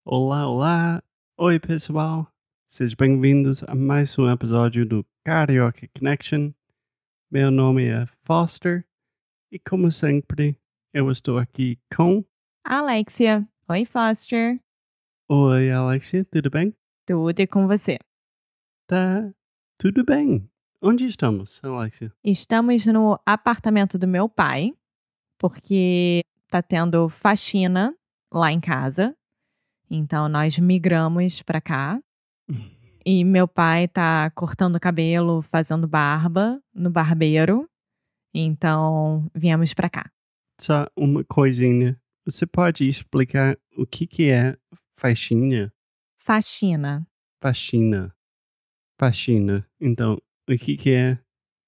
Olá, olá! Oi, pessoal! Sejam bem-vindos a mais um episódio do Carioca Connection. Meu nome é Foster e, como sempre, eu estou aqui com... Alexia. Oi, Foster. Oi, Alexia, tudo bem? Tudo e com você? Tá tudo bem. Onde estamos, Alexia? Estamos no apartamento do meu pai, porque tá tendo faxina lá em casa. Então, nós migramos pra cá. E meu pai tá cortando cabelo, fazendo barba no barbeiro. Então, viemos pra cá. Só uma coisinha. Você pode explicar o que é faxina? Faxina. Faxina. Faxina. Então, o que é?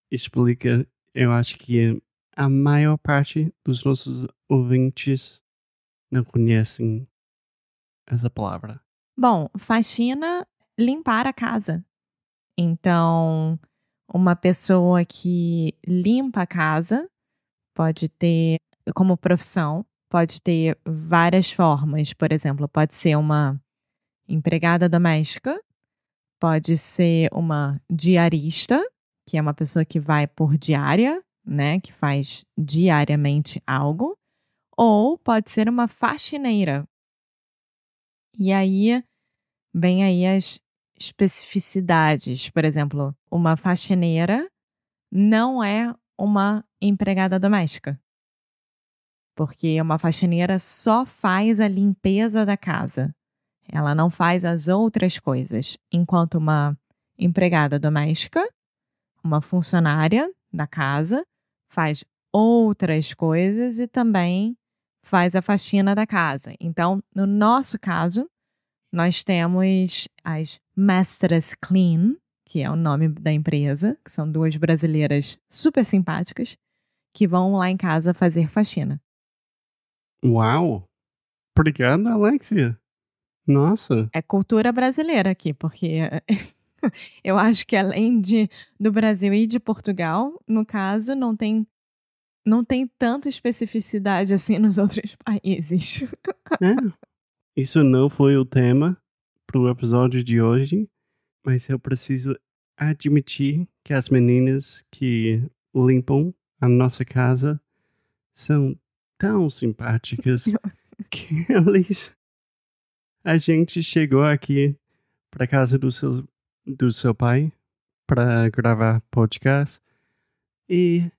Explica. Eu acho que a maior parte dos nossos ouvintes não conhecem essa palavra. Bom, faxina, limpar a casa. Então, uma pessoa que limpa a casa pode ter, como profissão, pode ter várias formas. Por exemplo, pode ser uma empregada doméstica, pode ser uma diarista, que é uma pessoa que vai por diária, né, que faz diariamente algo, ou pode ser uma faxineira. E aí, vem aí as especificidades. Por exemplo, uma faxineira não é uma empregada doméstica. Porque uma faxineira só faz a limpeza da casa. Ela não faz as outras coisas. Enquanto uma empregada doméstica, uma funcionária da casa, faz outras coisas e também faz a faxina da casa. Então, no nosso caso, nós temos as Mestras Clean, que é o nome da empresa, que são duas brasileiras super simpáticas, que vão lá em casa fazer faxina. Uau! Obrigado, Alexia. Nossa. É cultura brasileira aqui, porque eu acho que além do Brasil e de Portugal, no caso, não tem tanta especificidade assim nos outros países. É, isso não foi o tema pro episódio de hoje, mas eu preciso admitir que as meninas que limpam a nossa casa são tão simpáticas que eles... A gente chegou aqui para casa do seu pai para gravar podcast e,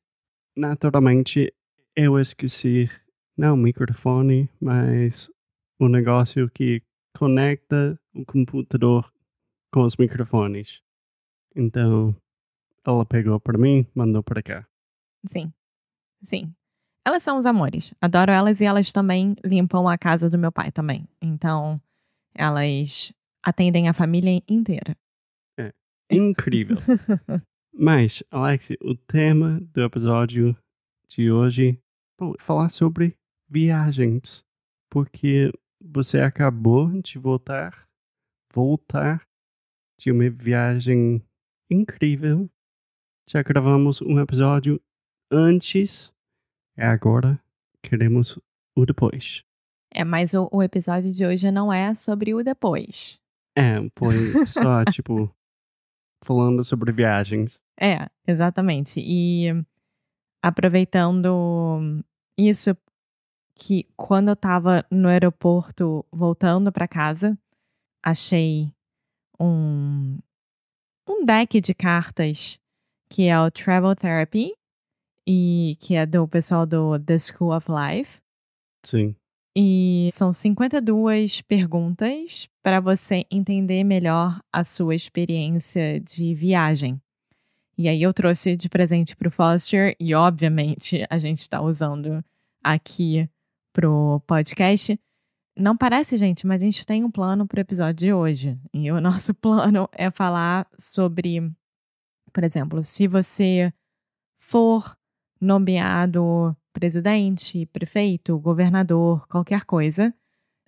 naturalmente, eu esqueci não o microfone, mas o negócio que conecta o computador com os microfones. Então, ela pegou para mim, mandou para cá. Sim, sim. Elas são os amores. Adoro elas e elas também limpam a casa do meu pai também. Então, elas atendem a família inteira. É incrível. Mas, Alex, o tema do episódio de hoje, bom, falar sobre viagens, porque você acabou de voltar de uma viagem incrível. Já gravamos um episódio antes e agora queremos o depois. Mas o episódio de hoje não é sobre o depois. Foi só, tipo, falando sobre viagens. Exatamente. E aproveitando isso, que quando eu tava no aeroporto voltando para casa, achei um deck de cartas que é o Travel Therapy e que é do pessoal do The School of Life. Sim. E são 52 perguntas para você entender melhor a sua experiência de viagem. E aí eu trouxe de presente para o Foster e, obviamente, a gente está usando aqui pro podcast. Não parece, gente, mas a gente tem um plano pro episódio de hoje. E o nosso plano é falar sobre, por exemplo, se você for nomeado presidente, prefeito, governador, qualquer coisa,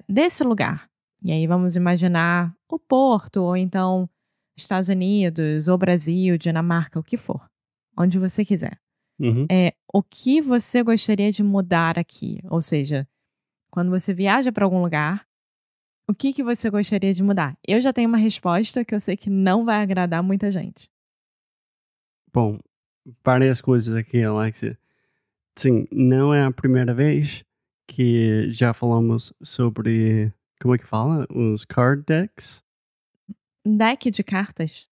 desse lugar. E aí vamos imaginar o Porto, ou então Estados Unidos, ou Brasil, Dinamarca, o que for. Onde você quiser. Uhum. O que você gostaria de mudar aqui? Ou seja, quando você viaja para algum lugar, O que você gostaria de mudar? Eu já tenho uma resposta que eu sei que não vai agradar muita gente. Bom, várias coisas aqui, Alexia. Sim, não é a primeira vez que já falamos sobre, como é que fala? Os card decks. Deck de cartas?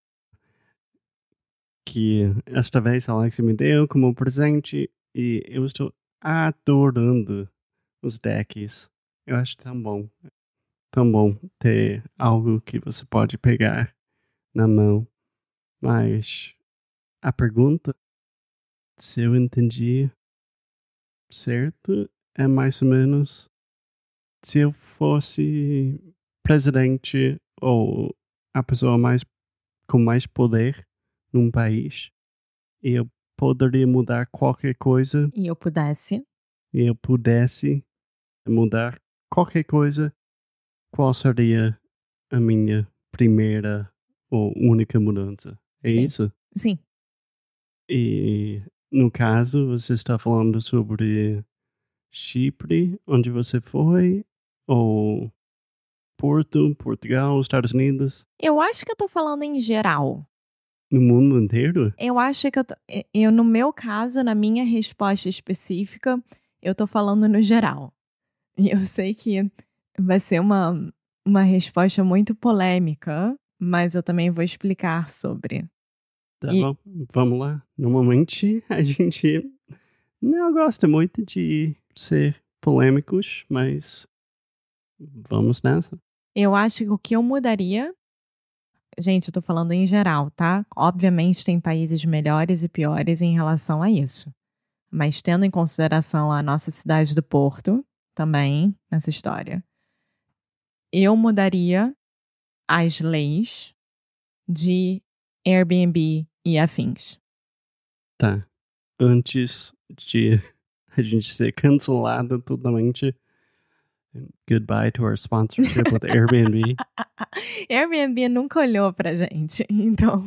Que esta vez a Alexia me deu como presente e eu estou adorando os decks. Eu acho tão bom ter algo que você pode pegar na mão. Mas a pergunta, se eu entendi certo, é mais ou menos se eu fosse presidente ou a pessoa com mais poder num país e eu poderia mudar qualquer coisa E eu pudesse. e eu pudesse mudar qualquer coisa, qual seria a minha primeira ou única mudança? É Sim. isso? Sim. E no caso, você está falando sobre Chipre, onde você foi, ou Porto, Portugal, Estados Unidos, Eu acho que eu tô falando em geral. no mundo inteiro? Eu acho que no meu caso, na minha resposta específica, eu tô falando no geral. E eu sei que vai ser uma resposta muito polêmica, mas eu também vou explicar sobre. Tá E bom, vamos lá. Normalmente a gente não gosta muito de ser polêmicos, mas vamos nessa. eu acho que o que eu mudaria. Gente, eu tô falando em geral, tá? Obviamente tem países melhores e piores em relação a isso. Mas tendo em consideração a nossa cidade do Porto, também, nessa história, eu mudaria as leis de Airbnb e afins. Tá. Antes de a gente ser cancelado totalmente, goodbye to our sponsorship with Airbnb. Airbnb nunca olhou pra gente, então.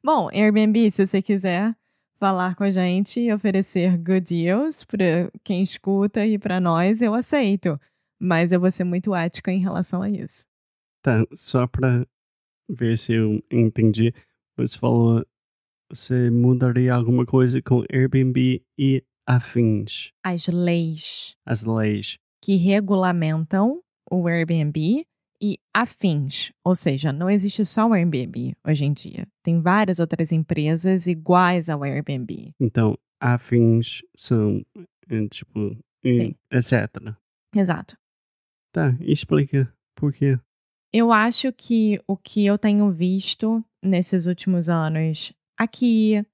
Bom, Airbnb, se você quiser falar com a gente e oferecer good deals pra quem escuta e pra nós, eu aceito. Mas eu vou ser muito ética em relação a isso. Tá, só pra ver se eu entendi. Você falou, você mudaria alguma coisa com Airbnb e afins, As leis as leis. que regulamentam o Airbnb e afins. Ou seja, não existe só o Airbnb hoje em dia. Tem várias outras empresas iguais ao Airbnb. Então, afins são, tipo, Sim. etc. Exato. Tá, explica por quê. Eu acho que o que eu tenho visto nesses últimos anos aqui,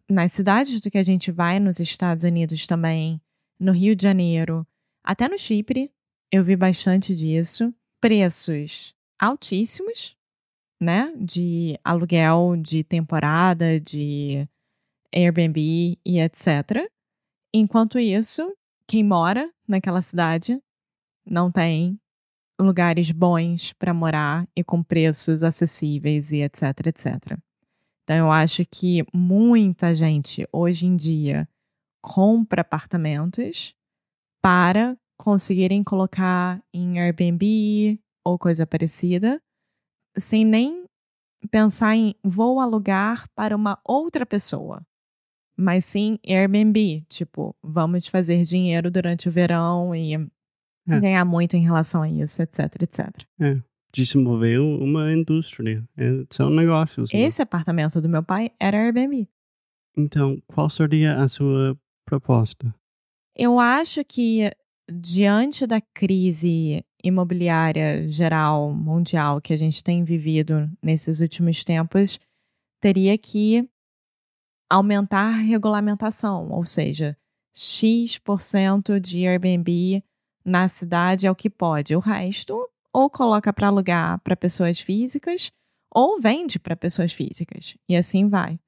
nas cidades do que a gente vai nos Estados Unidos também, no Rio de Janeiro, até no Chipre, eu vi bastante disso. Preços altíssimos, né? De aluguel, de temporada, de Airbnb e etc. Enquanto isso, quem mora naquela cidade não tem lugares bons para morar e com preços acessíveis e etc, etc. Então eu acho que muita gente hoje em dia compra apartamentos para conseguirem colocar em Airbnb ou coisa parecida, sem nem pensar em vou alugar para uma outra pessoa, mas sim Airbnb, tipo, vamos fazer dinheiro durante o verão e ganhar muito em relação a isso, etc, etc. Desenvolveu uma indústria. São negócios. Né? Esse apartamento do meu pai era Airbnb. Então, qual seria a sua proposta? Eu acho que diante da crise imobiliária geral, mundial, que a gente tem vivido nesses últimos tempos, teria que aumentar a regulamentação, ou seja, X% de Airbnb na cidade é o que pode. O resto, ou coloca para alugar para pessoas físicas, ou vende para pessoas físicas. E assim vai.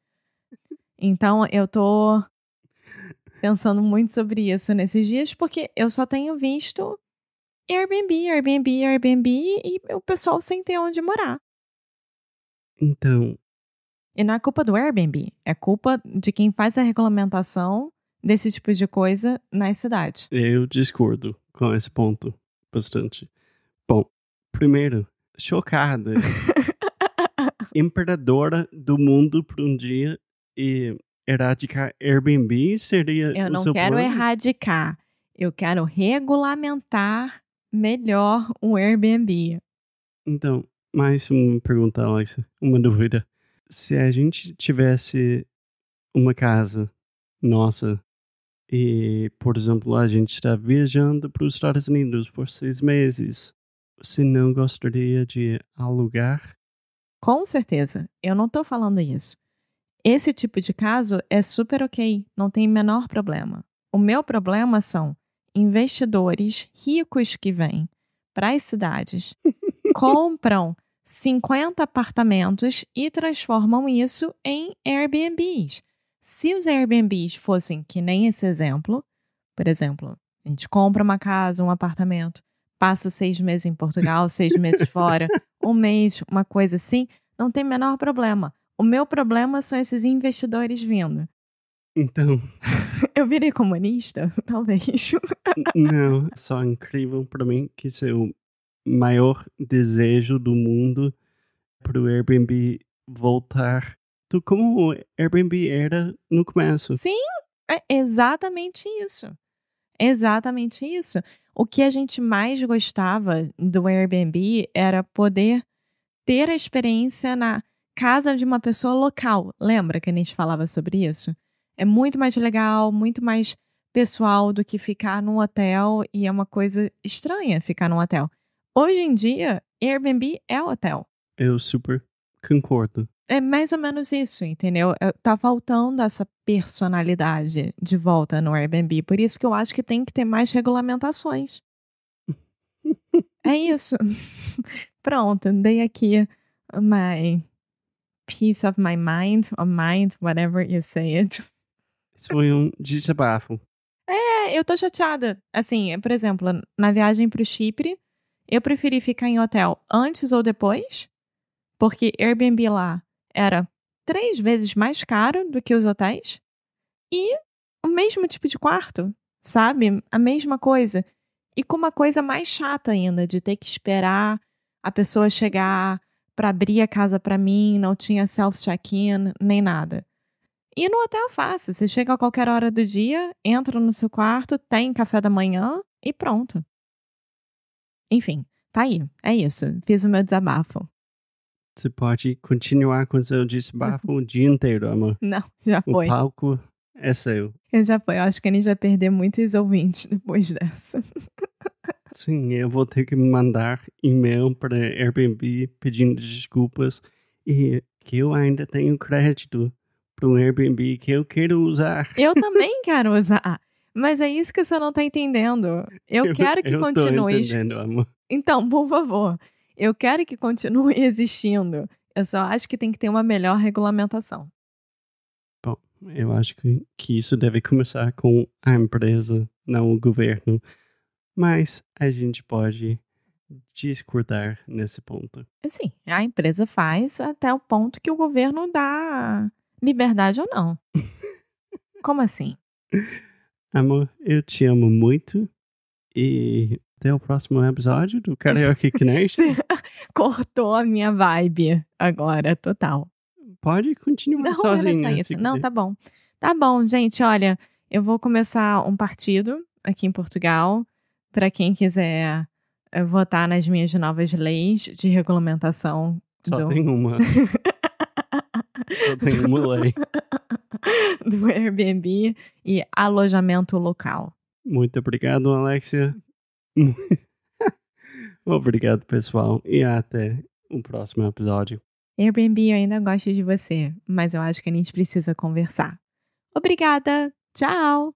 Então, eu tô pensando muito sobre isso nesses dias, porque eu só tenho visto Airbnb, Airbnb, Airbnb e o pessoal sem ter onde morar. Então, E não é culpa do Airbnb, é culpa de quem faz a regulamentação desse tipo de coisa nas cidades. eu discordo com esse ponto bastante. Primeiro, chocada. Imperadora do mundo por um dia e erradicar Airbnb seria Eu o não seu quero plano? erradicar. Eu quero regulamentar melhor o Airbnb. Então, mais uma pergunta, Alexa. Uma dúvida. Se a gente tivesse uma casa nossa e, por exemplo, a gente está viajando para os Estados Unidos por 6 meses, você não gostaria de alugar? Com certeza. Eu não tô falando isso. Esse tipo de caso é super ok. Não tem menor problema. O meu problema são investidores ricos que vêm para as cidades, compram 50 apartamentos e transformam isso em Airbnbs. Se os Airbnbs fossem que nem esse exemplo, por exemplo, a gente compra uma casa, um apartamento, passa 6 meses em Portugal, 6 meses fora, um mês, uma coisa assim, não tem menor problema. O meu problema são esses investidores vindo. Então, Eu virei comunista? Talvez. não, só incrível para mim que esse é o maior desejo do mundo para o Airbnb voltar como o Airbnb era no começo. Sim, é exatamente isso. Exatamente isso. O que a gente mais gostava do Airbnb era poder ter a experiência na casa de uma pessoa local. Lembra que a gente falava sobre isso? É muito mais legal, muito mais pessoal do que ficar num hotel e é uma coisa estranha ficar num hotel. Hoje em dia, Airbnb é hotel. Eu super concordo. É mais ou menos isso, entendeu? Tá faltando essa personalidade de volta no Airbnb. Por isso que eu acho que tem que ter mais regulamentações. É isso. Pronto, dei aqui my piece of my mind, or mind, whatever you say it. Isso foi um desabafo. Eu tô chateada. Assim, por exemplo, na viagem pro Chipre, eu preferi ficar em hotel antes ou depois, porque Airbnb lá era 3 vezes mais caro do que os hotéis e o mesmo tipo de quarto, sabe? A mesma coisa. E com uma coisa mais chata ainda, de ter que esperar a pessoa chegar para abrir a casa para mim, não tinha self-check-in, nem nada. E no hotel é fácil, você chega a qualquer hora do dia, entra no seu quarto, tem café da manhã e pronto. Enfim, tá aí, é isso, fiz o meu desabafo. Você pode continuar com seu desabafo o dia inteiro, amor. Não, já O foi. palco é seu. Já foi, eu acho que a gente vai perder muitos ouvintes depois dessa. Sim, eu vou ter que mandar e-mail para Airbnb pedindo desculpas e que eu ainda tenho crédito para um Airbnb que eu quero usar. Eu também quero usar, mas é isso que você não tá entendendo. Eu quero que continue. Eu tô entendendo, amor. Então, por favor, eu quero que continue existindo. Eu só acho que tem que ter uma melhor regulamentação. Bom, eu acho que isso deve começar com a empresa, não o governo. Mas a gente pode discordar nesse ponto. Assim, a empresa faz até o ponto que o governo dá liberdade ou não. Como assim? Amor, eu te amo muito e até o próximo episódio do Karaoke Connect. Você cortou a minha vibe agora, total. Pode continuar Não, sozinha. era só isso. Não, tá bom. Tá bom, gente, olha, eu vou começar um partido aqui em Portugal para quem quiser votar nas minhas novas leis de regulamentação. Só tem uma. Só tem uma lei. Do Airbnb e alojamento local. Muito obrigado, Alexia. Obrigado, pessoal. E até o próximo episódio. Airbnb, eu ainda gosto de você, mas eu acho que a gente precisa conversar. Obrigada! Tchau!